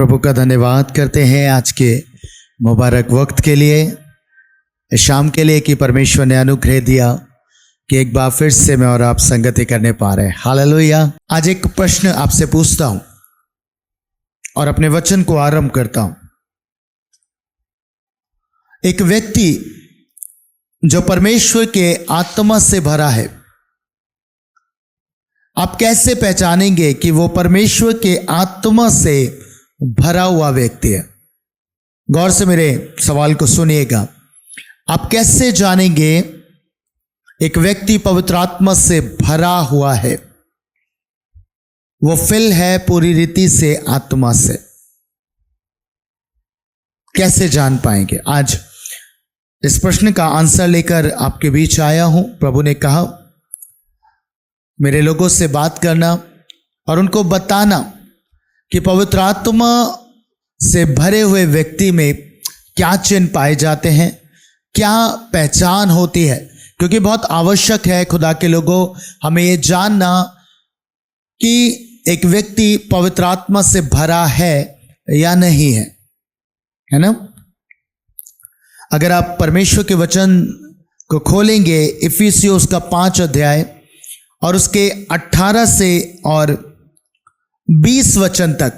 प्रभु का धन्यवाद करते हैं आज के मुबारक वक्त के लिए, शाम के लिए कि परमेश्वर ने अनुग्रह दिया कि एक बार फिर से मैं और आप संगति करने पा रहे हैं। हालेलुया। आज एक प्रश्न आपसे पूछता हूं और अपने वचन को आरंभ करता हूं। एक व्यक्ति जो परमेश्वर के आत्मा से भरा है, आप कैसे पहचानेंगे कि वो परमेश्वर के आत्मा से भरा हुआ व्यक्ति है? गौर से मेरे सवाल को सुनिएगा। आप कैसे जानेंगे एक व्यक्ति पवित्र आत्मा से भरा हुआ है, वो फिल है पूरी रीति से आत्मा से? कैसे जान पाएंगे? आज इस प्रश्न का आंसर लेकर आपके बीच आया हूं। प्रभु ने कहा मेरे लोगों से बात करना और उनको बताना कि पवित्र आत्मा से भरे हुए व्यक्ति में क्या चिन्ह पाए जाते हैं, क्या पहचान होती है, क्योंकि बहुत आवश्यक है खुदा के लोगों हमें ये जानना कि एक व्यक्ति पवित्र आत्मा से भरा है या नहीं है ना। अगर आप परमेश्वर के वचन को खोलेंगे, इफिसियों उसका 5 अध्याय और उसके 18 से और 20 वचन तक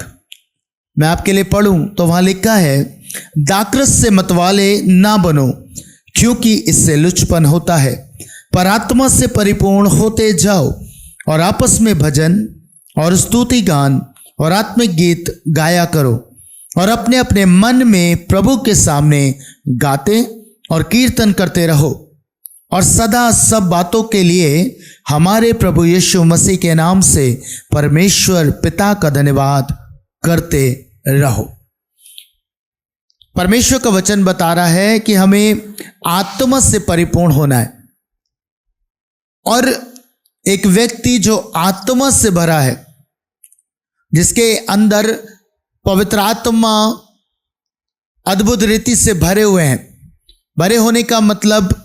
मैं आपके लिए पढ़ूं तो वहां लिखा है, दाखरस से मतवाले ना बनो क्योंकि इससे लुचपन होता है, पर आत्मा से परिपूर्ण होते जाओ और आपस में भजन और स्तुति गान और आत्मिक गीत गाया करो और अपने अपने मन में प्रभु के सामने गाते और कीर्तन करते रहो और सदा सब बातों के लिए हमारे प्रभु यीशु मसीह के नाम से परमेश्वर पिता का धन्यवाद करते रहो। परमेश्वर का वचन बता रहा है कि हमें आत्मा से परिपूर्ण होना है, और एक व्यक्ति जो आत्मा से भरा है, जिसके अंदर पवित्र आत्मा अद्भुत रीति से भरे हुए हैं। भरे होने का मतलब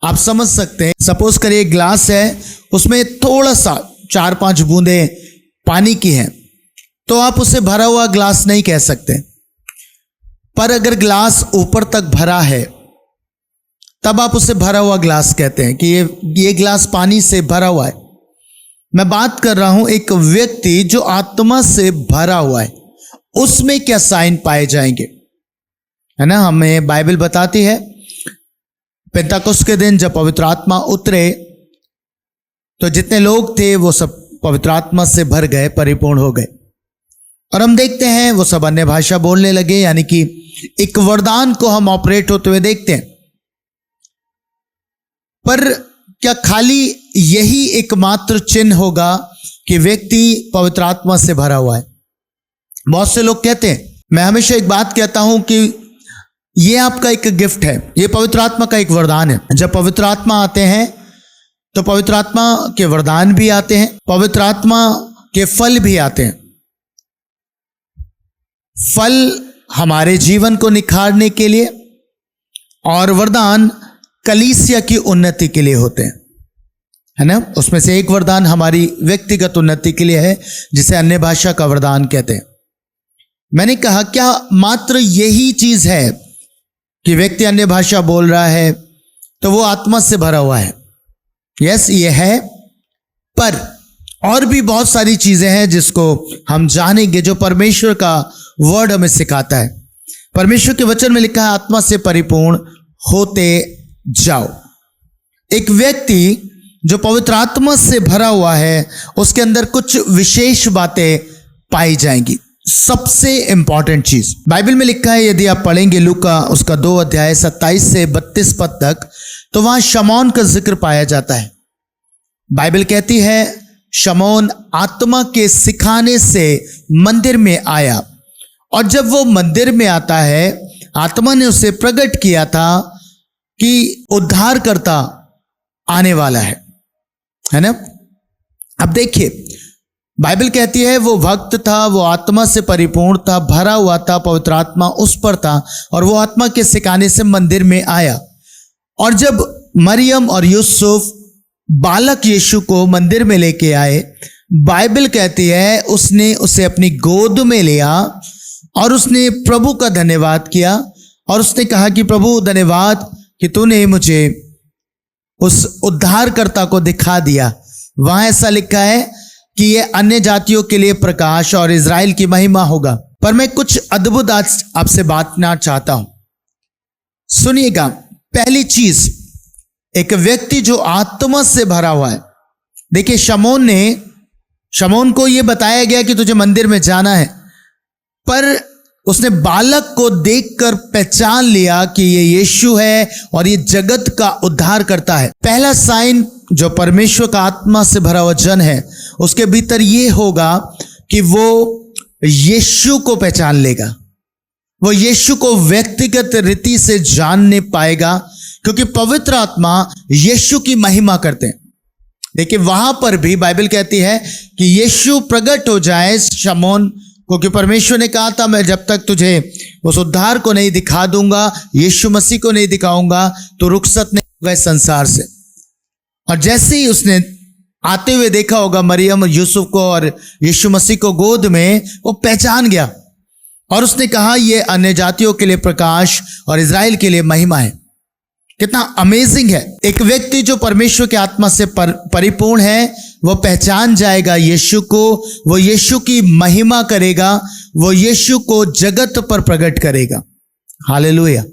आप समझ सकते हैं। सपोज करिए ग्लास है, उसमें थोड़ा सा 4-5 बूंदे पानी की है, तो आप उसे भरा हुआ ग्लास नहीं कह सकते। पर अगर ग्लास ऊपर तक भरा है तब आप उसे भरा हुआ ग्लास कहते हैं कि ये ग्लास पानी से भरा हुआ है। मैं बात कर रहा हूं एक व्यक्ति जो आत्मा से भरा हुआ है, उसमें क्या साइन पाए जाएंगे, है ना। हमें बाइबल बताती है पेंताकुस्त के दिन जब पवित्र आत्मा उतरे तो जितने लोग थे वो सब पवित्र आत्मा से भर गए, परिपूर्ण हो गए, और हम देखते हैं वो सब अन्य भाषा बोलने लगे, यानी कि एक वरदान को हम ऑपरेट होते हुए देखते हैं। पर क्या खाली यही एकमात्र चिन्ह होगा कि व्यक्ति पवित्र आत्मा से भरा हुआ है? बहुत से लोग कहते हैं, मैं हमेशा एक बात कहता हूं कि ये आपका एक गिफ्ट है, ये पवित्र आत्मा का एक वरदान है। जब पवित्र आत्मा आते हैं तो पवित्र आत्मा के वरदान भी आते हैं, पवित्र आत्मा के फल भी आते हैं। फल हमारे जीवन को निखारने के लिए और वरदान कलीसिया की उन्नति के लिए होते हैं, है ना। उसमें से एक वरदान हमारी व्यक्तिगत उन्नति के लिए है, जिसे अन्य भाषा का वरदान कहते हैं। मैंने कहा क्या मात्र यही चीज है कि व्यक्ति अन्य भाषा बोल रहा है तो वो आत्मा से भरा हुआ है? यस, ये है, पर और भी बहुत सारी चीजें हैं जिसको हम जानेंगे, जो परमेश्वर का वर्ड हमें सिखाता है। परमेश्वर के वचन में लिखा है आत्मा से परिपूर्ण होते जाओ। एक व्यक्ति जो पवित्र आत्मा से भरा हुआ है, उसके अंदर कुछ विशेष बातें पाई जाएंगी। सबसे इंपॉर्टेंट चीज बाइबल में लिखा है, यदि आप पढ़ेंगे लूका उसका 2 अध्याय 27 से 32 पद तक, तो वहां शमौन का जिक्र पाया जाता है। बाइबल कहती है शमौन आत्मा के सिखाने से मंदिर में आया, और जब वो मंदिर में आता है, आत्मा ने उसे प्रकट किया था कि उद्धारकर्ता आने वाला है ना। अब देखिए बाइबल कहती है वो भक्त था, वो आत्मा से परिपूर्ण था, भरा हुआ था, पवित्र आत्मा उस पर था, और वो आत्मा के सिखाने से मंदिर में आया। और जब मरियम और यूसुफ बालक यीशु को मंदिर में लेके आए, बाइबल कहती है उसने उसे अपनी गोद में लिया और उसने प्रभु का धन्यवाद किया और उसने कहा कि प्रभु धन्यवाद कि तूने मुझे उस उद्धारकर्ता को दिखा दिया। वहां ऐसा लिखा है कि यह अन्य जातियों के लिए प्रकाश और इज़राइल की महिमा होगा। पर मैं कुछ अद्भुत आज आपसे बात करना चाहता हूं, सुनिएगा। पहली चीज, एक व्यक्ति जो आत्मा से भरा हुआ है। देखिए, शमौन को यह बताया गया कि तुझे मंदिर में जाना है, पर उसने बालक को देखकर पहचान लिया कि ये यीशु है और ये जगत का उद्धार करता है। पहला साइन जो परमेश्वर का आत्मा से भरा हुआ जन है, उसके भीतर ये होगा कि वो यीशु को पहचान लेगा, वो यीशु को व्यक्तिगत रीति से जानने पाएगा, क्योंकि पवित्र आत्मा यीशु की महिमा करते हैं। देखिए, वहां पर भी बाइबल कहती है कि यीशु प्रकट हो जाए शमौन, क्योंकि परमेश्वर ने कहा था मैं जब तक तुझे उस उद्धार को नहीं दिखा दूंगा, यीशु मसीह को नहीं दिखाऊंगा, तो रुखसत नहीं होगा इस संसार से। और जैसे ही उसने आते हुए देखा होगा मरियम और यूसुफ को और यीशु मसीह को गोद में, वो पहचान गया और उसने कहा यह अन्य जातियों के लिए प्रकाश और इज़राइल के लिए महिमा है। कितना अमेजिंग है। एक व्यक्ति जो परमेश्वर के आत्मा से परिपूर्ण है, वो पहचान जाएगा यीशु को, वो यीशु की महिमा करेगा, वो यीशु को जगत पर प्रकट करेगा। हालेलुया।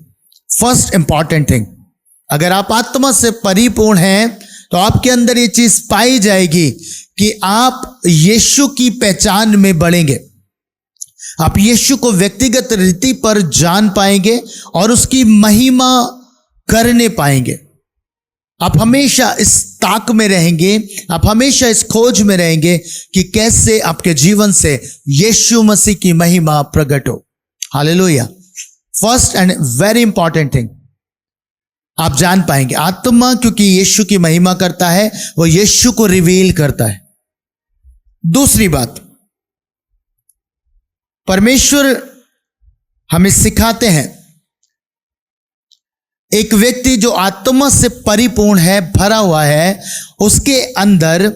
फर्स्ट इंपॉर्टेंट थिंग, अगर आप आत्मा से परिपूर्ण हैं तो आपके अंदर ये चीज पाई जाएगी कि आप यीशु की पहचान में बढ़ेंगे, आप यीशु को व्यक्तिगत रीति पर जान पाएंगे और उसकी महिमा करने पाएंगे। आप हमेशा इस ताक में रहेंगे, आप हमेशा इस खोज में रहेंगे कि कैसे आपके जीवन से यीशु मसीह की महिमा प्रकट हो। Hallelujah. First and very important thing, आप जान पाएंगे आत्मा, क्योंकि यीशु की महिमा करता है, वो यीशु को रिवील करता है। दूसरी बात, परमेश्वर हमें सिखाते हैं, एक व्यक्ति जो आत्मा से परिपूर्ण है, भरा हुआ है, उसके अंदर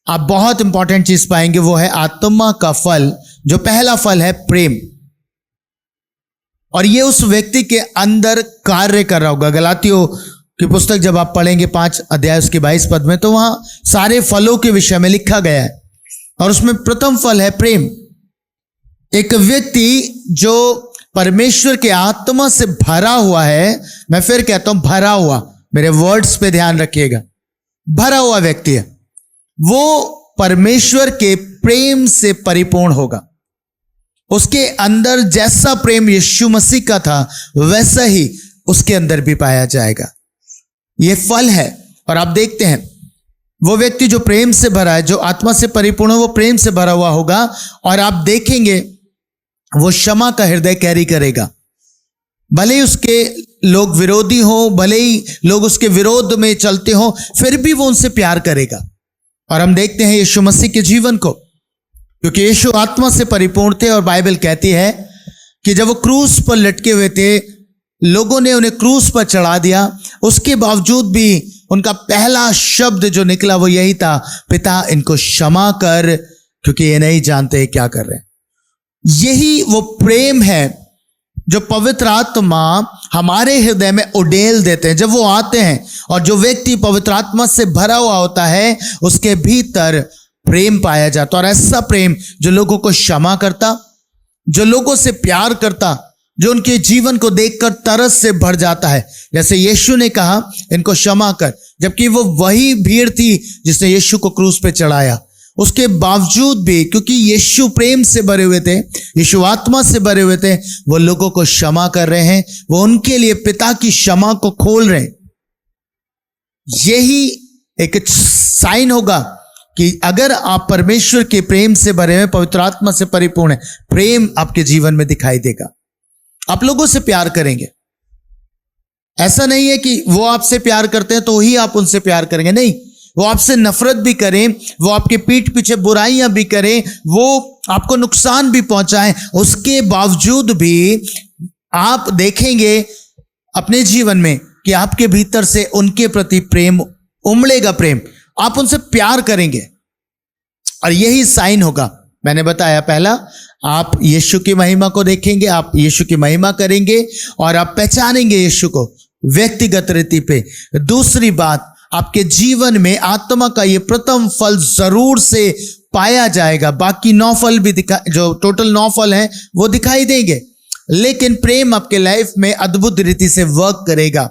आप बहुत इंपॉर्टेंट चीज पाएंगे, वो है आत्मा का फल। जो पहला फल है प्रेम, और ये उस व्यक्ति के अंदर कार्य कर रहा होगा। गलातियों की पुस्तक जब आप पढ़ेंगे 5 अध्याय उसके 22 पद में, तो वहां सारे फलों के विषय में लिखा गया है और उसमें प्रथम फल है प्रेम। एक व्यक्ति जो परमेश्वर के आत्मा से भरा हुआ है, मैं फिर कहता हूं भरा हुआ, मेरे वर्ड्स पे ध्यान रखिएगा, भरा हुआ व्यक्ति है, वो परमेश्वर के प्रेम से परिपूर्ण होगा। उसके अंदर जैसा प्रेम यीशु मसीह का था, वैसा ही उसके अंदर भी पाया जाएगा। यह फल है। और आप देखते हैं वो व्यक्ति जो प्रेम से भरा है, जो आत्मा से परिपूर्ण है, वो प्रेम से भरा हुआ होगा। और आप देखेंगे वो क्षमा का हृदय कैरी करेगा। भले ही उसके लोग विरोधी हो, भले ही लोग उसके विरोध में चलते हो, फिर भी वो उनसे प्यार करेगा। और हम देखते हैं यीशु मसीह के जीवन को, क्योंकि यीशु आत्मा से परिपूर्ण थे। और बाइबल कहती है कि जब वो क्रूस पर लटके हुए थे, लोगों ने उन्हें क्रूस पर चढ़ा दिया, उसके बावजूद भी उनका पहला शब्द जो निकला वो यही था, पिता इनको क्षमा कर, क्योंकि ये नहीं जानते क्या कर रहे हैं। यही वो प्रेम है जो पवित्र आत्मा हमारे हृदय में उड़ेल देते हैं। जब वो आते हैं और जो व्यक्ति पवित्र आत्मा से भरा हुआ होता है, उसके भीतर प्रेम पाया जाता। और ऐसा प्रेम जो लोगों को क्षमा करता, जो लोगों से प्यार करता, जो उनके जीवन को देखकर तरस से भर जाता है। जैसे यीशु ने कहा इनको क्षमा कर, जबकि वो वही भीड़ थी जिसने यीशु को क्रूस पे चढ़ाया। उसके बावजूद भी, क्योंकि यीशु प्रेम से भरे हुए थे, यीशु आत्मा से भरे हुए थे, वो लोगों को क्षमा कर रहे हैं, वो उनके लिए पिता की क्षमा को खोल रहे हैं। यही एक साइन होगा कि अगर आप परमेश्वर के प्रेम से भरे हुए, पवित्र आत्मा से परिपूर्ण है, प्रेम आपके जीवन में दिखाई देगा। आप लोगों से प्यार करेंगे। ऐसा नहीं है कि वो आपसे प्यार करते हैं तो ही आप उनसे प्यार करेंगे, नहीं। वो आपसे नफरत भी करें, वो आपके पीठ पीछे बुराइयां भी करें, वो आपको नुकसान भी पहुंचाएं, उसके बावजूद भी आप देखेंगे अपने जीवन में कि आपके भीतर से उनके प्रति प्रेम उमड़ेगा। प्रेम, आप उनसे प्यार करेंगे। और यही साइन होगा। मैंने बताया, पहला आप यीशु की महिमा को देखेंगे, आप यीशु की महिमा करेंगे और आप पहचानेंगे यीशु को व्यक्तिगत रीति पे। दूसरी बात, आपके जीवन में आत्मा का ये प्रथम फल जरूर से पाया जाएगा। बाकी 9 फल भी जो टोटल 9 फल हैं वो दिखाई देंगे, लेकिन प्रेम आपके लाइफ में अद्भुत रीति से वर्क करेगा।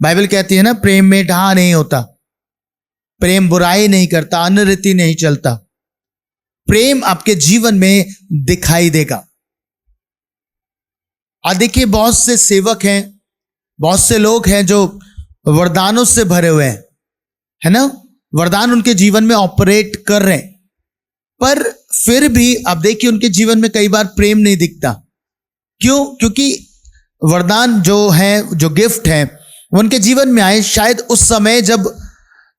बाइबल कहती है ना, प्रेम में ढा नहीं होता, प्रेम बुराई नहीं करता, अनरीति नहीं चलता। प्रेम आपके जीवन में दिखाई देगा। और देखिए, बहुत से सेवक हैं, बहुत से लोग हैं जो वरदानों से भरे हुए हैं, है ना, वरदान उनके जीवन में ऑपरेट कर रहे हैं, पर फिर भी अब देखिए उनके जीवन में कई बार प्रेम नहीं दिखता। क्यों? क्योंकि वरदान जो है, जो गिफ्ट है, वो उनके जीवन में आए शायद उस समय जब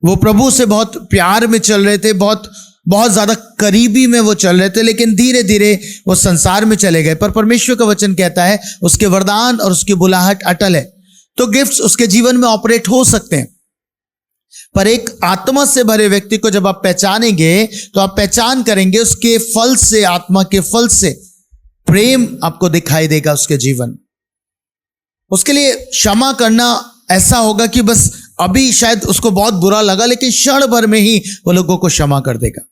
वो प्रभु से बहुत प्यार में चल रहे थे, बहुत ज्यादा करीबी में वो चल रहे थे, लेकिन धीरे धीरे वो संसार में चले गए। पर परमेश्वर का वचन कहता है उसके वरदान और उसकी बुलाहट अटल है, तो गिफ्ट्स उसके जीवन में ऑपरेट हो सकते हैं। पर एक आत्मा से भरे व्यक्ति को जब आप पहचानेंगे तो आप पहचान करेंगे उसके फल से, आत्मा के फल से प्रेम आपको दिखाई देगा उसके जीवन। उसके लिए क्षमा करना ऐसा होगा कि बस अभी शायद उसको बहुत बुरा लगा, लेकिन क्षण भर में ही वो लोगों को क्षमा कर देगा।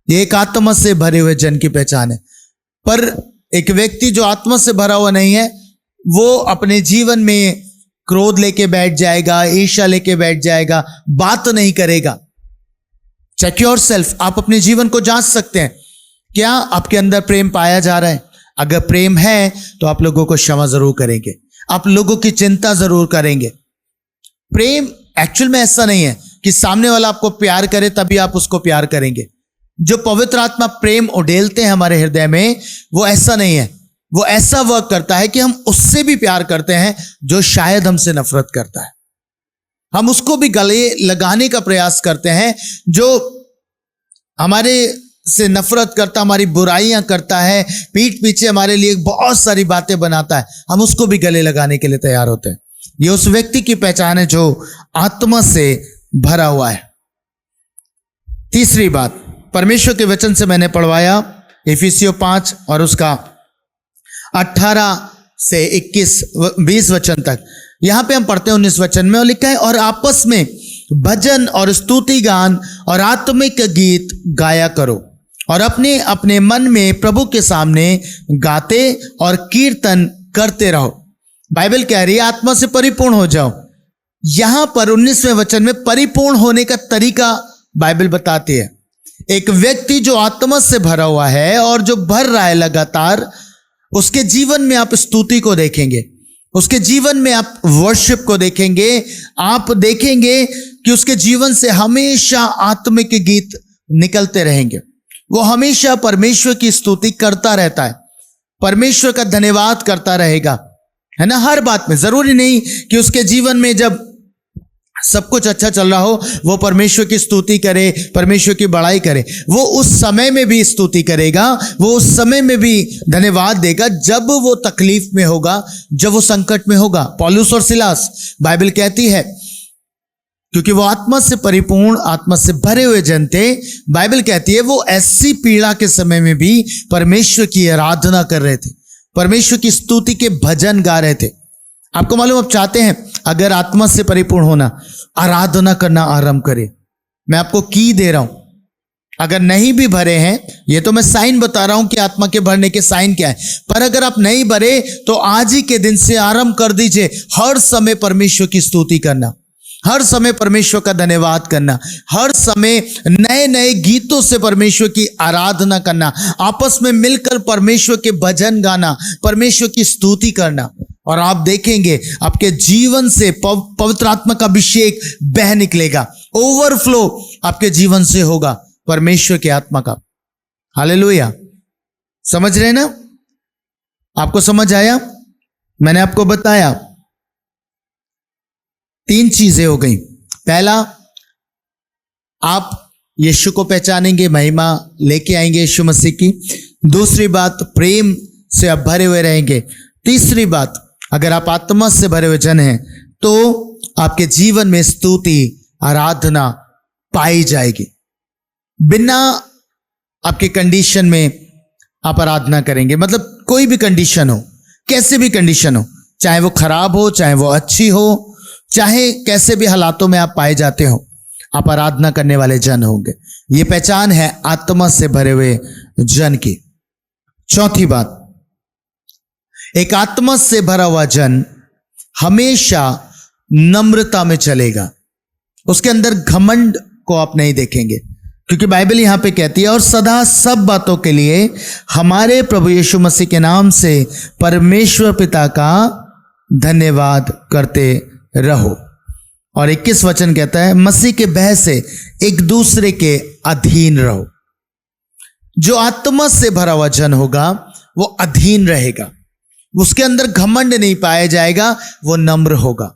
ये एक आत्मा से भरे हुए जन की पहचान है। पर एक व्यक्ति जो आत्मा से भरा हुआ नहीं है, वो अपने जीवन में क्रोध लेके बैठ जाएगा, ईर्ष्या लेके बैठ जाएगा, बात नहीं करेगा। चेक योर सेल्फ, आप अपने जीवन को जांच सकते हैं, क्या आपके अंदर प्रेम पाया जा रहा है? अगर प्रेम है तो आप लोगों को क्षमा जरूर करेंगे, आप लोगों की चिंता जरूर करेंगे। प्रेम एक्चुअल में ऐसा नहीं है कि सामने वाला आपको प्यार करे तभी आप उसको प्यार करेंगे। जो पवित्र आत्मा प्रेम उड़ेलते हैं हमारे हृदय में, वो ऐसा नहीं है। वो ऐसा वर्क करता है कि हम उससे भी प्यार करते हैं जो शायद हमसे नफरत करता है। हम उसको भी गले लगाने का प्रयास करते हैं जो हमारे से नफरत करता, हमारी बुराइयां करता है, पीठ पीछे हमारे लिए बहुत सारी बातें बनाता है, हम उसको भी गले लगाने के लिए तैयार होते हैं। ये उस व्यक्ति की पहचान है जो आत्मा से भरा हुआ है। तीसरी बात, परमेश्वर के वचन से मैंने पढ़वाया इफिसियों 5 और उसका 18 से 21-20 वचन तक। यहां पे हम पढ़ते हैं 19 वचन में, और लिखा है, और आपस में भजन और स्तुति गान और आत्मिक गीत गाया करो, और अपने अपने मन में प्रभु के सामने गाते और कीर्तन करते रहो। बाइबल कह रही है आत्मा से परिपूर्ण हो जाओ। यहां पर 19वें वचन में परिपूर्ण होने का तरीका बाइबल बताती है। एक व्यक्ति जो आत्मा से भरा हुआ है और जो भर रहा है लगातार, उसके जीवन में आप स्तुति को देखेंगे, उसके जीवन में आप वर्शिप को देखेंगे। आप देखेंगे कि उसके जीवन से हमेशा आत्मिक गीत निकलते रहेंगे। वो हमेशा परमेश्वर की स्तुति करता रहता है, परमेश्वर का धन्यवाद करता रहेगा, है ना, हर बात में। जरूरी नहीं कि उसके जीवन में जब सब कुछ अच्छा चल रहा हो वो परमेश्वर की स्तुति करे, परमेश्वर की बड़ाई करे। वो उस समय में भी स्तुति करेगा, वो उस समय में भी धन्यवाद देगा जब वो तकलीफ में होगा, जब वो संकट में होगा। पौलुस और सिलास, बाइबल कहती है, क्योंकि वो आत्मा से परिपूर्ण, आत्मा से भरे हुए जन थे, बाइबल कहती है वो ऐसी पीड़ा के समय में भी परमेश्वर की आराधना कर रहे थे, परमेश्वर की स्तुति के भजन गा रहे थे। आपको मालूम, आप चाहते हैं अगर आत्मा से परिपूर्ण होना, आराधना करना आरंभ करें। मैं आपको की दे रहा हूं, अगर नहीं भी भरे हैं, ये तो मैं साइन बता रहा हूं कि आत्मा के भरने के साइन क्या है, पर अगर आप नहीं भरे तो आज ही के दिन से आरंभ कर दीजिए हर समय परमेश्वर की स्तुति करना, हर समय परमेश्वर का धन्यवाद करना, हर समय नए नए गीतों से परमेश्वर की आराधना करना, आपस में मिलकर परमेश्वर के भजन गाना, परमेश्वर की स्तुति करना। और आप देखेंगे आपके जीवन से पवित्र आत्मा का अभिषेक बह निकलेगा, ओवरफ्लो आपके जीवन से होगा परमेश्वर की आत्मा का। हालेलुया। समझ रहे ना? आपको समझ आया? मैंने आपको बताया 3 चीजें हो गई। पहला, आप यीशु को पहचानेंगे, महिमा लेके आएंगे यीशु मसीह की। दूसरी बात, प्रेम से आप भरे हुए रहेंगे। तीसरी बात, अगर आप आत्मा से भरे हुए जन हैं तो आपके जीवन में स्तुति, आराधना पाई जाएगी। बिना आपके कंडीशन में आप आराधना करेंगे, मतलब कोई भी कंडीशन हो, कैसे भी कंडीशन हो, चाहे वो खराब हो, चाहे वो अच्छी हो, चाहे कैसे भी हालातों में आप पाए जाते हो, आप आराधना करने वाले जन होंगे। ये पहचान है आत्मा से भरे हुए जन की। चौथी बात, एक आत्मा से भरा हुआ जन हमेशा नम्रता में चलेगा। उसके अंदर घमंड को आप नहीं देखेंगे, क्योंकि बाइबल यहां पे कहती है, और सदा सब बातों के लिए हमारे प्रभु यीशु मसीह के नाम से परमेश्वर पिता का धन्यवाद करते रहो। और 21 वचन कहता है, मसीह के भय से एक दूसरे के अधीन रहो। जो आत्मा से भरा हुआ जन होगा वो अधीन रहेगा, उसके अंदर घमंड नहीं पाया जाएगा, वो नम्र होगा,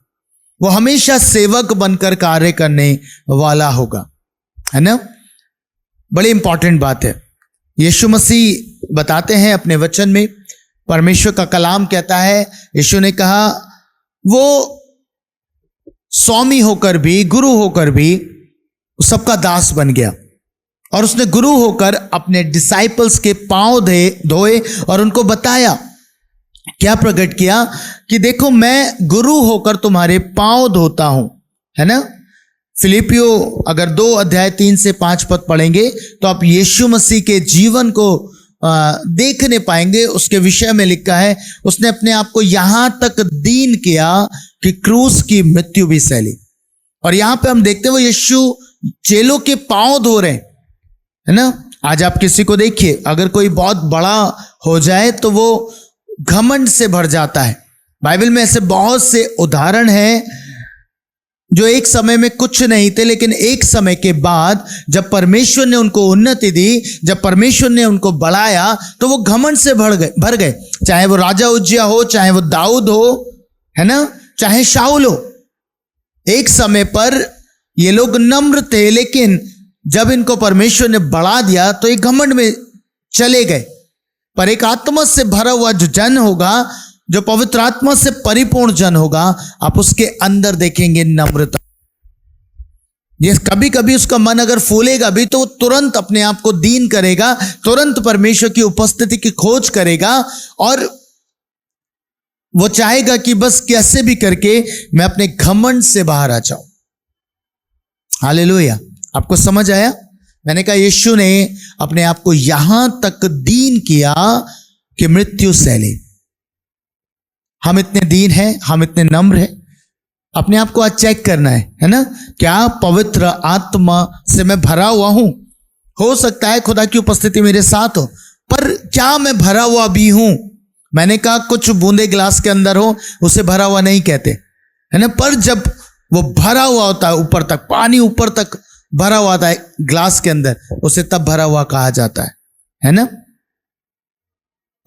वो हमेशा सेवक बनकर कार्य करने वाला होगा, है ना। बड़ी इंपॉर्टेंट बात है। यीशु मसीह बताते हैं अपने वचन में, परमेश्वर का कलाम कहता है, यीशु ने कहा वो स्वामी होकर भी, गुरु होकर भी सबका दास बन गया, और उसने गुरु होकर अपने डिसाइपल्स के पांव धोए और उनको बताया, क्या प्रकट किया कि देखो मैं गुरु होकर तुम्हारे पांव धोता हूं, है ना। फिलिपियो अगर 2 अध्याय 3 से 5 पद पढ़ेंगे तो आप यीशु मसीह के जीवन को देखने पाएंगे। उसके विषय में लिखा है, उसने अपने आप को यहां तक दीन किया कि क्रूस की मृत्यु भी सह ली। और यहां पे हम देखते हैं वो यीशु चेलों के पांव धो रहे हैं, है ना। आज आप किसी को देखिए, अगर कोई बहुत बड़ा हो जाए तो वो घमंड से भर जाता है। बाइबल में ऐसे बहुत से उदाहरण हैं जो एक समय में कुछ नहीं थे, लेकिन एक समय के बाद जब परमेश्वर ने उनको उन्नति दी, जब परमेश्वर ने उनको बढ़ाया, तो वो घमंड से भर गए। चाहे वो राजा उज्जिया हो, चाहे वो दाऊद हो, है ना, चाहे शाऊल हो। एक समय पर ये लोग नम्र थे, लेकिन जब इनको परमेश्वर ने बढ़ा दिया तो ये घमंड में चले गए। पर एक आत्मा से भरा हुआ जो जन होगा, जो पवित्र आत्मा से परिपूर्ण जन होगा, आप उसके अंदर देखेंगे नम्रता। ये कभी कभी उसका मन अगर फूलेगा भी तो तुरंत अपने आप को दीन करेगा, तुरंत परमेश्वर की उपस्थिति की खोज करेगा, और वो चाहेगा कि बस कैसे भी करके मैं अपने घमंड से बाहर आ जाऊं। हालेलुया। आपको समझ आया? मैंने कहा यीशु ने अपने आप को यहां तक दीन किया कि मृत्यु सह ली। हम इतने दीन हैं, हम इतने नम्र हैं। अपने आप को आज चेक करना है ना। क्या पवित्र आत्मा से मैं भरा हुआ हूं? हो सकता है खुदा की उपस्थिति मेरे साथ हो, पर क्या मैं भरा हुआ भी हूं? मैंने कहा कुछ बूंदे गिलास के अंदर हो उसे भरा हुआ नहीं कहते, है ना। पर जब वो भरा हुआ होता है, ऊपर तक पानी ऊपर तक भरा हुआ था ग्लास के अंदर, उसे तब भरा हुआ कहा जाता है ना।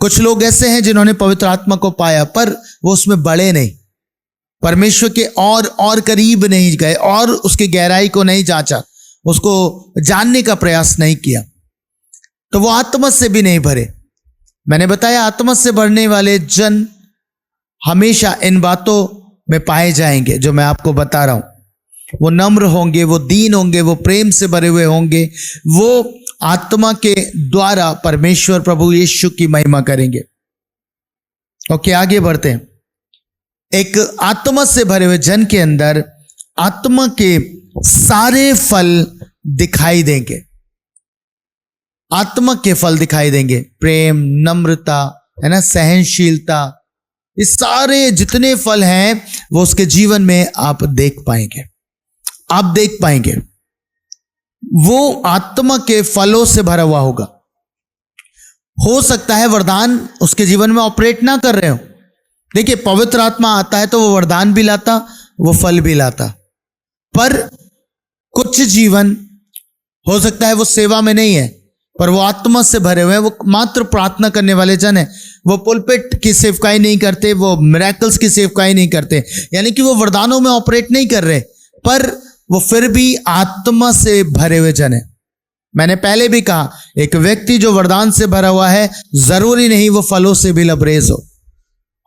कुछ लोग ऐसे हैं जिन्होंने पवित्र आत्मा को पाया, पर वो उसमें बढ़े नहीं, परमेश्वर के और करीब नहीं गए, और उसकी गहराई को नहीं जांचा, उसको जानने का प्रयास नहीं किया, तो वो आत्मा से भी नहीं भरे। मैंने बताया आत्मा से भरने वाले जन हमेशा इन बातों में पाए जाएंगे जो मैं आपको बता रहा हूं। वो नम्र होंगे, वो दीन होंगे, वो प्रेम से भरे हुए होंगे, वो आत्मा के द्वारा परमेश्वर प्रभु यीशु की महिमा करेंगे। ओके, आगे बढ़ते हैं। एक आत्मा से भरे हुए जन के अंदर आत्मा के सारे फल दिखाई देंगे। आत्मा के फल दिखाई देंगे, प्रेम, नम्रता, है ना, सहनशीलता, इस सारे जितने फल हैं वो उसके जीवन में आप देख पाएंगे। आप देख पाएंगे वो आत्मा के फलों से भरा हुआ होगा। हो सकता है वरदान उसके जीवन में ऑपरेट ना कर रहे हो। देखिए, पवित्र आत्मा आता है तो वो वरदान भी लाता, वो फल भी लाता, पर कुछ जीवन हो सकता है वो सेवा में नहीं है, पर वो आत्मा से भरे हुए हैं, वो मात्र प्रार्थना करने वाले जन है। वो पुलपिट की सेवकाई नहीं करते, वो मिरेकल्स की सेवकाई नहीं करते, यानी कि वो वरदानों में ऑपरेट नहीं कर रहे, पर वो फिर भी आत्मा से भरे हुए जन है। मैंने पहले भी कहा, एक व्यक्ति जो वरदान से भरा हुआ है, जरूरी नहीं वो फलों से भी लबरेज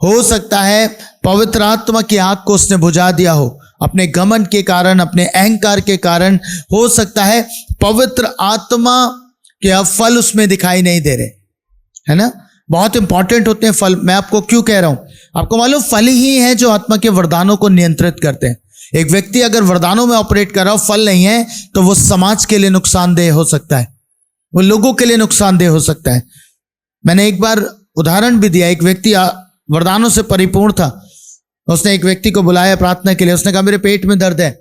हो सकता है पवित्र आत्मा की आग को उसने बुझा दिया हो, अपने घमंड के कारण, अपने अहंकार के कारण हो सकता है पवित्र आत्मा के अब फल उसमें दिखाई नहीं दे रहे, है ना। बहुत इंपॉर्टेंट होते हैं फल। मैं आपको क्यों कह रहा हूं, आपको मालूम फल ही है जो आत्मा के वरदानों को नियंत्रित करते हैं। एक व्यक्ति अगर वरदानों में ऑपरेट कर रहा हो, फल नहीं है, तो वो समाज के लिए नुकसानदेह हो सकता है, वो लोगों के लिए नुकसानदेह हो सकता है। मैंने एक बार उदाहरण भी दिया। एक व्यक्ति वरदानों से परिपूर्ण था, उसने एक व्यक्ति को बुलाया प्रार्थना के लिए। उसने कहा मेरे पेट में दर्द है।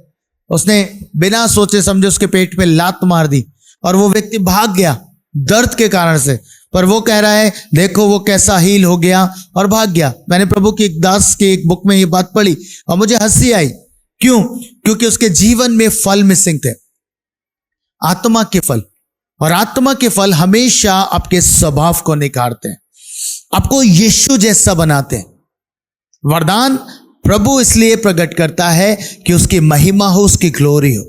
उसने बिना सोचे समझे उसके पेट पे लात मार दी और वो व्यक्ति भाग गया दर्द के कारण से। पर वो कह रहा है देखो वो कैसा हील हो गया और भाग गया। मैंने प्रभु की एक दास की एक बुक में ये बात पढ़ी और मुझे हंसी आई। क्यों? क्योंकि उसके जीवन में फल मिसिंग थे, आत्मा के फल। और आत्मा के फल हमेशा आपके स्वभाव को निखारते हैं, आपको यीशु जैसा बनाते हैं। वरदान प्रभु इसलिए प्रकट करता है कि उसकी महिमा हो, उसकी ग्लोरी हो।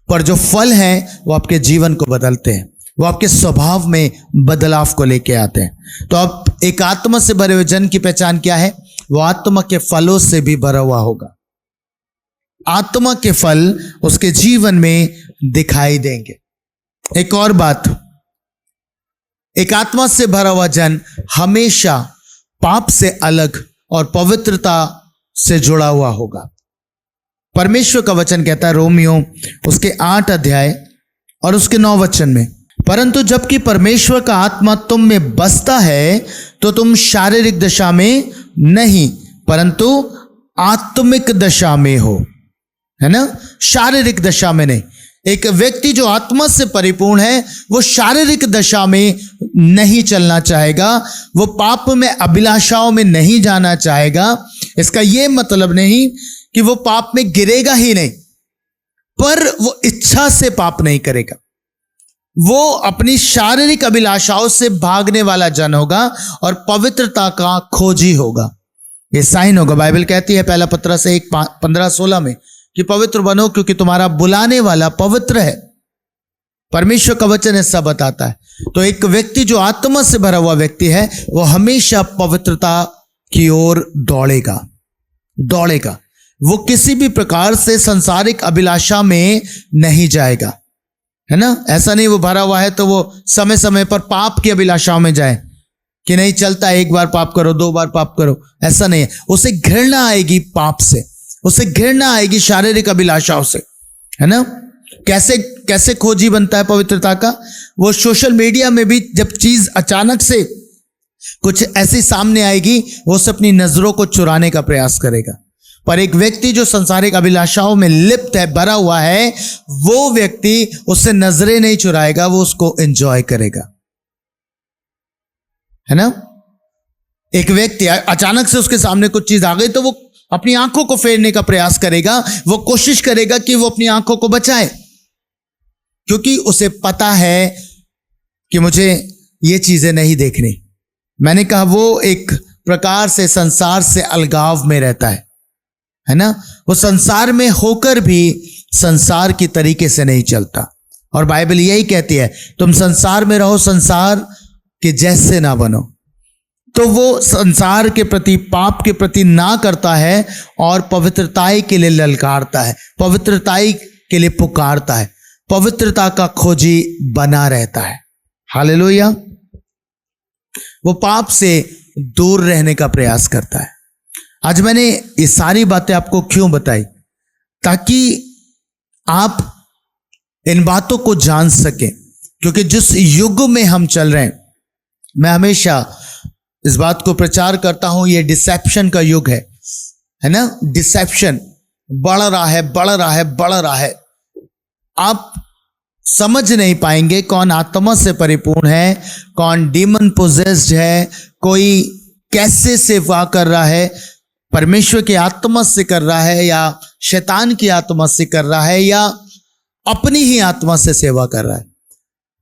पर जो फल हैं वो आपके जीवन को बदलते हैं, वो आपके स्वभाव में बदलाव को लेके आते हैं। तो अब एक आत्मा से भरे हुए जन की पहचान क्या है? वो आत्मा के फलों से भी भरा हुआ होगा। आत्मा के फल उसके जीवन में दिखाई देंगे। एक और बात, एक आत्मा से भरा हुआ जन हमेशा पाप से अलग और पवित्रता से जुड़ा हुआ होगा। परमेश्वर का वचन कहता है रोमियो उसके 8 अध्याय और उसके 9 वचन में, परंतु जबकि परमेश्वर का आत्मा तुम में बसता है तो तुम शारीरिक दशा में नहीं परंतु आत्मिक दशा में हो, है ना। शारीरिक दशा में नहीं। एक व्यक्ति जो आत्मा से परिपूर्ण है वो शारीरिक दशा में नहीं चलना चाहेगा, वो पाप में अभिलाषाओं में नहीं जाना चाहेगा। इसका यह मतलब नहीं कि वो पाप में गिरेगा ही नहीं, पर वो इच्छा से पाप नहीं करेगा। वो अपनी शारीरिक अभिलाषाओं से भागने वाला जन होगा और पवित्रता का खोजी होगा। ये साइन होगा। बाइबल कहती है पहला पत्रस 1:15-16 में कि पवित्र बनो क्योंकि तुम्हारा बुलाने वाला पवित्र है। परमेश्वर का वचन ऐसा बताता है। तो एक व्यक्ति जो आत्मा से भरा हुआ व्यक्ति है वो हमेशा पवित्रता की ओर दौड़ेगा। वो किसी भी प्रकार से सांसारिक अभिलाषा में नहीं जाएगा, है ना। ऐसा नहीं वो भरा हुआ है तो वो समय समय पर पाप की अभिलाषाओं में जाए कि नहीं चलता, एक बार पाप करो, 2 बार पाप करो, ऐसा नहीं है। उसे घृणा आएगी पाप से, उसे घृणा आएगी शारीरिक अभिलाषाओं से, है ना। कैसे खोजी बनता है पवित्रता का? वो सोशल मीडिया में भी जब चीज अचानक से कुछ ऐसी सामने आएगी वो उसे अपनी नजरों को चुराने का प्रयास करेगा। पर एक व्यक्ति जो सांसारिक अभिलाषाओं में लिप्त है, भरा हुआ है, वो व्यक्ति उससे नजरें नहीं चुराएगा, वो उसको एंजॉय करेगा, है ना। एक व्यक्ति अचानक से उसके सामने कुछ चीज आ गई तो वो अपनी आंखों को फेरने का प्रयास करेगा, वो कोशिश करेगा कि वो अपनी आंखों को बचाए, क्योंकि उसे पता है कि मुझे ये चीजें नहीं देखनी। मैंने कहा वो एक प्रकार से संसार से अलगाव में रहता है ना। वो संसार में होकर भी संसार की तरीके से नहीं चलता। और बाइबल यही कहती है तुम संसार में रहो, संसार के जैसे ना बनो। तो वो संसार के प्रति, पाप के प्रति ना करता है और पवित्रताई के लिए ललकारता है, पवित्रताई के लिए पुकारता है, पवित्रता का खोजी बना रहता है। हालेलुया। वो पाप से दूर रहने का प्रयास करता है। आज मैंने ये सारी बातें आपको क्यों बताई? ताकि आप इन बातों को जान सकें, क्योंकि जिस युग में हम चल रहे हैं, मैं हमेशा इस बात को प्रचार करता हूं, ये डिसेप्शन का युग है ना। डिसेप्शन बढ़ रहा है। आप समझ नहीं पाएंगे कौन आत्मा से परिपूर्ण है, कौन डीमन पोजेस्ड है, कोई कैसे सेवा कर रहा है, परमेश्वर की आत्मा से कर रहा है या शैतान की आत्मा से कर रहा है या अपनी ही आत्मा से सेवा कर रहा है।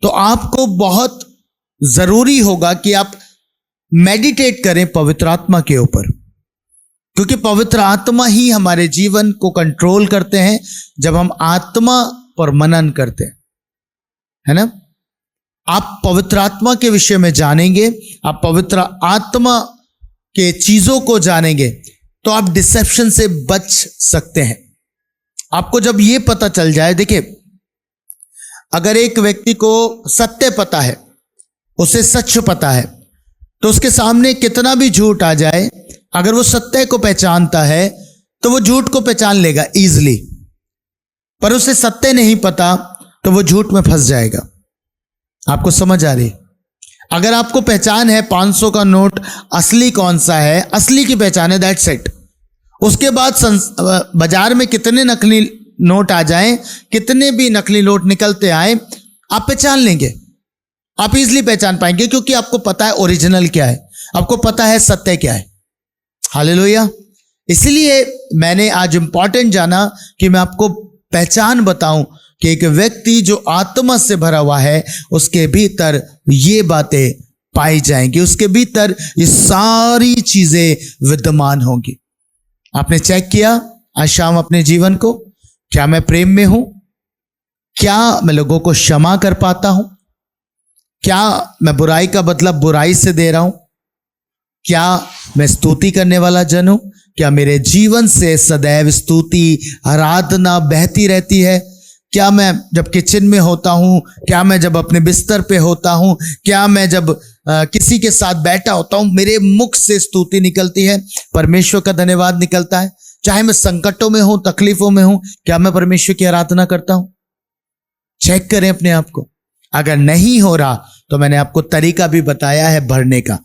तो आपको बहुत जरूरी होगा कि आप मेडिटेट करें पवित्र आत्मा के ऊपर, क्योंकि पवित्र आत्मा ही हमारे जीवन को कंट्रोल करते हैं जब हम आत्मा पर मनन करते हैं, है ना। आप पवित्र आत्मा के विषय में जानेंगे, आप पवित्र आत्मा के चीजों को जानेंगे तो आप डिसेप्शन से बच सकते हैं। आपको जब ये पता चल जाए, देखिए अगर एक व्यक्ति को सत्य पता है, उसे सच पता है, तो उसके सामने कितना भी झूठ आ जाए, अगर वो सत्य को पहचानता है तो वो झूठ को पहचान लेगा इजीली। पर उसे सत्य नहीं पता तो वो झूठ में फंस जाएगा। आपको समझ आ रही? अगर आपको पहचान है 500 का नोट असली कौन सा है, असली की पहचान है, दैट्स इट। उसके बाद बाजार में कितने नकली नोट आ जाएं, कितने भी नकली नोट निकलते आए, आप पहचान लेंगे, आप इजीली पहचान पाएंगे, क्योंकि आपको पता है ओरिजिनल क्या है, आपको पता है सत्य क्या है। हालेलुया। इसलिए मैंने आज इंपॉर्टेंट जाना कि मैं आपको पहचान बताऊं कि एक व्यक्ति जो आत्मा से भरा हुआ है, उसके भीतर ये बातें पाई जाएंगी, उसके भीतर ये सारी चीजें विद्यमान होंगी। आपने चेक किया आज शाम अपने जीवन को? क्या मैं प्रेम में हूं? क्या मैं लोगों को क्षमा कर पाता हूं? क्या मैं बुराई का बदला बुराई से दे रहा हूं? क्या मैं स्तुति करने वाला जन हूं? क्या मेरे जीवन से सदैव स्तुति आराधना बहती रहती है? क्या मैं जब किचन में होता हूं, क्या मैं जब अपने बिस्तर पे होता हूं, क्या मैं जब किसी के साथ बैठा होता हूं, मेरे मुख से स्तुति निकलती है, परमेश्वर का धन्यवाद निकलता है? चाहे मैं संकटों में हूं, तकलीफों में हूं, क्या मैं परमेश्वर की आराधना करता हूं? चेक करें अपने आप को। अगर नहीं हो रहा तो मैंने आपको तरीका भी बताया है भरने का।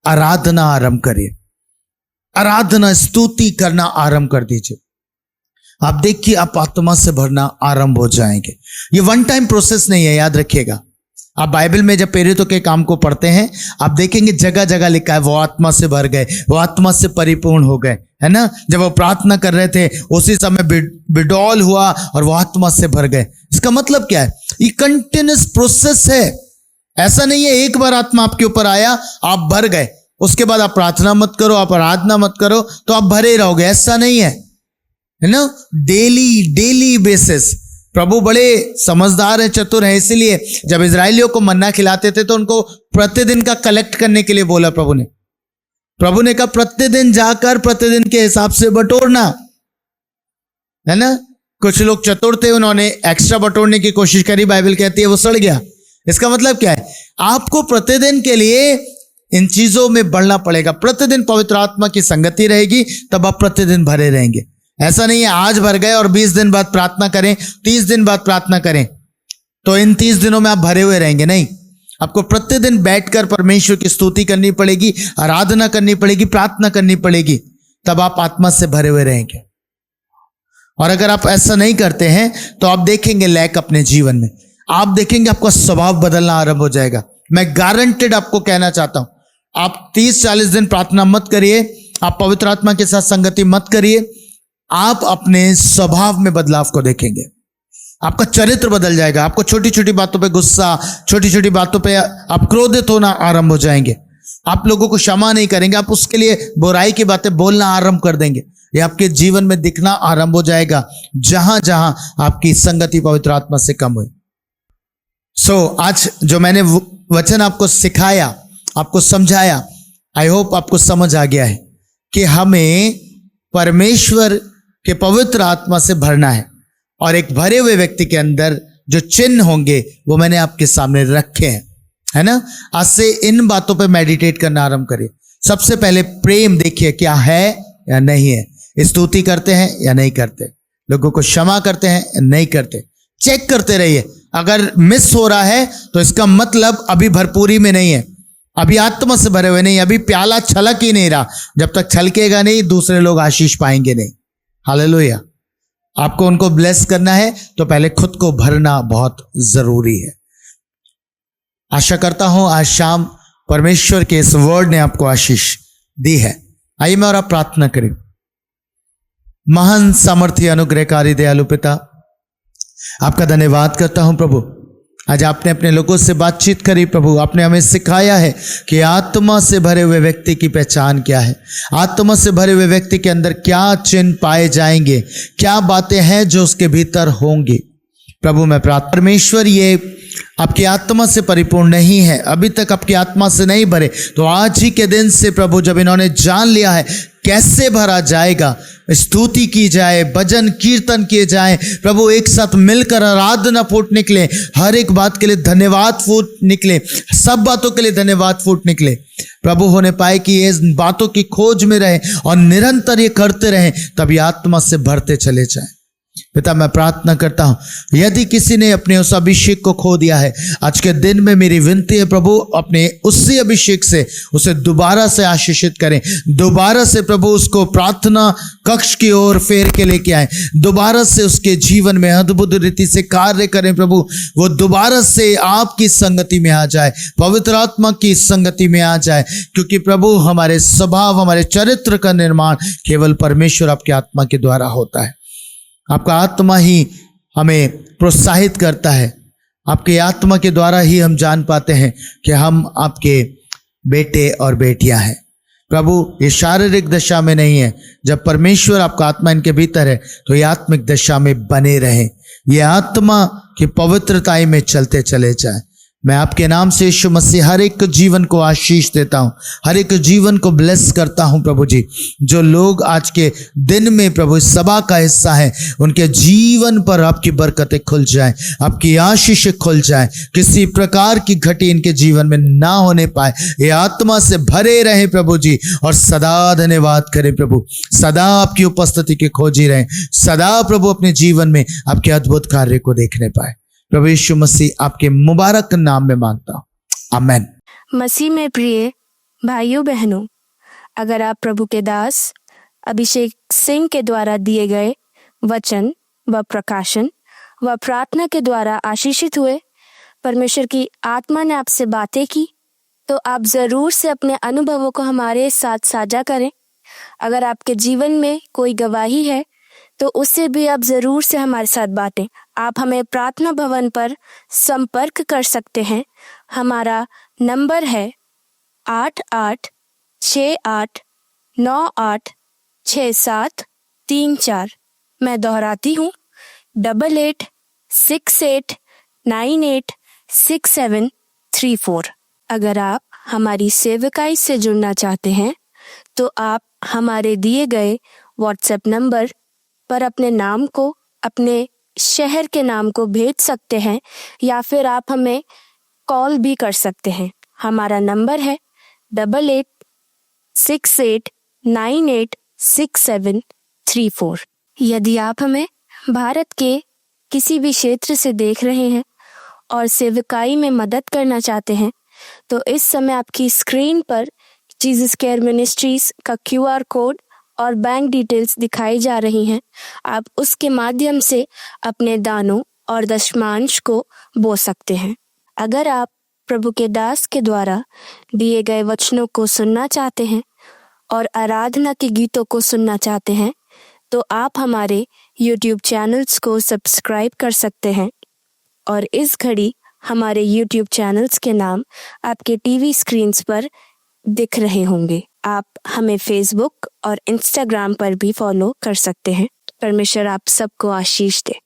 आराधना आरंभ करिए, आराधना स्तुति करना आरंभ कर दीजिए। आप देखिए आप आत्मा से भरना आरंभ हो जाएंगे। ये वन टाइम प्रोसेस नहीं है, याद रखिएगा। आप बाइबल में जब प्रेरितों के काम को पढ़ते हैं, आप देखेंगे जगह जगह लिखा है वो आत्मा से भर गए, वो आत्मा से परिपूर्ण हो गए, है ना। जब वो प्रार्थना कर रहे थे उसी समय बिडौल हुआ और वो आत्मा से भर गए। इसका मतलब क्या है? ये कंटिन्यूस प्रोसेस है। ऐसा नहीं है एक बार आत्मा आपके ऊपर आया आप भर गए, उसके बाद आप प्रार्थना मत करो, आप आराधना मत करो तो आप भरे रहोगे, ऐसा नहीं है, है ना। Daily basis. प्रभु बड़े समझदार है, चतुर है, इसीलिए जब इजरायलियों को मन्ना खिलाते थे तो उनको प्रतिदिन का कलेक्ट करने के लिए बोला प्रभु ने कहा प्रतिदिन जाकर प्रतिदिन के हिसाब से बटोरना, है ना। कुछ लोग चतुर थे, उन्होंने एक्स्ट्रा बटोरने की कोशिश करी, बाइबल कहती है वो सड़ गया। इसका मतलब क्या है? आपको प्रतिदिन के लिए इन चीजों में बढ़ना पड़ेगा। प्रतिदिन पवित्र आत्मा की संगति रहेगी तब आप प्रतिदिन भरे रहेंगे। ऐसा नहीं है आज भर गए और 20 दिन बाद प्रार्थना करें, 30 दिन बाद प्रार्थना करें तो इन 30 दिनों में आप भरे हुए रहेंगे। नहीं, आपको प्रतिदिन बैठकर परमेश्वर की स्तुति करनी पड़ेगी, आराधना करनी पड़ेगी, प्रार्थना करनी पड़ेगी, तब आप आत्मा से भरे हुए रहेंगे। और अगर आप ऐसा नहीं करते हैं तो आप देखेंगे लैक अपने जीवन में, आप देखेंगे आपका स्वभाव बदलना आरंभ हो जाएगा। मैं गारंटेड आपको कहना चाहता हूं, आप 30-40 दिन प्रार्थना मत करिए, आप पवित्र आत्मा के साथ संगति मत करिए, आप अपने स्वभाव में बदलाव को देखेंगे। आपका चरित्र बदल जाएगा। आपको छोटी छोटी बातों पे गुस्सा, छोटी छोटी बातों पे आप क्रोधित होना आरंभ हो जाएंगे। आप लोगों को क्षमा नहीं करेंगे, आप उसके लिए बुराई की बातें बोलना आरंभ कर देंगे। ये आपके जीवन में दिखना आरंभ हो जाएगा जहां जहां आपकी संगति पवित्र आत्मा से कम हुई। आज जो मैंने वचन आपको सिखाया, आपको समझाया, आई होप आपको समझ आ गया है कि हमें परमेश्वर के पवित्र आत्मा से भरना है। और एक भरे हुए व्यक्ति के अंदर जो चिन्ह होंगे वो मैंने आपके सामने रखे हैं, है ना। आज से इन बातों पे मेडिटेट करना आरंभ करिए। सबसे पहले प्रेम देखिए क्या है या नहीं है, स्तुति करते हैं या नहीं करते, लोगों को क्षमा करते हैं या नहीं करते, चेक करते रहिए। अगर मिस हो रहा है तो इसका मतलब अभी भरपूरी में नहीं है, अभी आत्मा से भरे हुए नहीं, अभी प्याला छलक ही नहीं रहा। जब तक छलकेगा नहीं दूसरे लोग आशीष पाएंगे नहीं। हालेलुया। आपको उनको ब्लेस करना है तो पहले खुद को भरना बहुत जरूरी है। आशा करता हूं आज शाम परमेश्वर के इस वर्ड ने आपको आशीष दी है। आइए मैं और आप प्रार्थना करें। महान सामर्थ्य अनुग्रहकारी दयालु पिता, आपका धन्यवाद करता हूं प्रभु, आज आपने अपने लोगों से बातचीत करी प्रभु। आपने हमें सिखाया है कि आत्मा से भरे हुए व्यक्ति की पहचान क्या है, आत्मा से भरे हुए व्यक्ति के अंदर क्या चिन्ह पाए जाएंगे, क्या बातें हैं जो उसके भीतर होंगी। प्रभु मैं प्रार्थना, परमेश्वर ये आपकी आत्मा से परिपूर्ण नहीं है, अभी तक आपकी आत्मा से नहीं भरे, तो आज ही के दिन से प्रभु जब इन्होंने जान लिया है कैसे भरा जाएगा, स्तुति की जाए, भजन कीर्तन किए जाए प्रभु, एक साथ मिलकर आराधना फूट निकले, हर एक बात के लिए धन्यवाद फूट निकले, सब बातों के लिए धन्यवाद फूट निकले प्रभु। होने पाए कि ये बातों की खोज में रहे और निरंतर ये करते रहें, तभी आत्मा से भरते चले जाएं। पिता, मैं प्रार्थना करता हूं यदि किसी ने अपने उस अभिषेक को खो दिया है, आज के दिन में मेरी विनती है प्रभु, अपने उसी अभिषेक से उसे दोबारा से आशीषित करें, दोबारा से प्रभु उसको प्रार्थना कक्ष की ओर फेर के लेके आए, दोबारा से उसके जीवन में अद्भुत रीति से कार्य करें प्रभु। वो दोबारा से आपकी संगति में आ जाए, पवित्र आत्मा की संगति में आ जाए, क्योंकि प्रभु हमारे स्वभाव, हमारे चरित्र का निर्माण केवल परमेश्वर आपकी आत्मा के द्वारा होता है। आपका आत्मा ही हमें प्रोत्साहित करता है, आपके आत्मा के द्वारा ही हम जान पाते हैं कि हम आपके बेटे और बेटियां हैं प्रभु। ये शारीरिक दशा में नहीं है, जब परमेश्वर आपका आत्मा इनके भीतर है तो ये आत्मिक दशा में बने रहें, ये आत्मा की पवित्रताई में चलते चले जाए। मैं आपके नाम से यीशु मसीह हर एक जीवन को आशीष देता हूं, हर एक जीवन को ब्लेस करता हूं प्रभु जी। जो लोग आज के दिन में प्रभु इस सभा का हिस्सा है, उनके जीवन पर आपकी बरकतें खुल जाएं, आपकी आशीष खुल जाएं, किसी प्रकार की घटी इनके जीवन में ना होने पाए, ये आत्मा से भरे रहें प्रभु जी, और सदा धन्यवाद करें प्रभु, सदा आपकी उपस्थिति के खोजी रहें, सदा प्रभु अपने जीवन में आपके अद्भुत कार्य को देखने पाए। प्रभु यीशु मसीह आपके मुबारक नाम में मांगता हूँ, आमेन। मसीह में प्रिय भाइयों बहनों, अगर आप प्रभु के दास अभिषेक सिंह के द्वारा दिए गए वचन व प्रकाशन व प्रार्थना के द्वारा आशीषित हुए, परमेश्वर की आत्मा ने आपसे बातें की, तो आप जरूर से अपने अनुभवों को हमारे साथ साझा करें। अगर आपके जीवन में कोई गवाही है तो उससे भी आप जरूर से हमारे साथ बांटें। आप हमें प्रार्थना भवन पर संपर्क कर सकते हैं। हमारा नंबर है 8868986734। मैं दोहराती हूँ 8868986734। अगर आप हमारी सेवकाई से जुड़ना चाहते हैं तो आप हमारे दिए गए व्हाट्सएप नंबर पर अपने नाम को, अपने शहर के नाम को भेज सकते हैं, या फिर आप हमें कॉल भी कर सकते हैं। हमारा नंबर है 8868986734। यदि आप हमें भारत के किसी भी क्षेत्र से देख रहे हैं और सेवकाई में मदद करना चाहते हैं, तो इस समय आपकी स्क्रीन पर जीसस केयर मिनिस्ट्रीज का QR कोड और बैंक डिटेल्स दिखाई जा रही हैं। आप उसके माध्यम से अपने दानों और दशमांश को बो सकते हैं। अगर आप प्रभु के दास के द्वारा दिए गए वचनों को सुनना चाहते हैं और आराधना के गीतों को सुनना चाहते हैं, तो आप हमारे YouTube चैनल्स को सब्सक्राइब कर सकते हैं। और इस घड़ी हमारे YouTube चैनल्स के नाम आपके टीवी स्क्रीन्स पर दिख रहे होंगे। आप हमें Facebook और Instagram पर भी फॉलो कर सकते हैं। परमेश्वर आप सबको आशीष दे।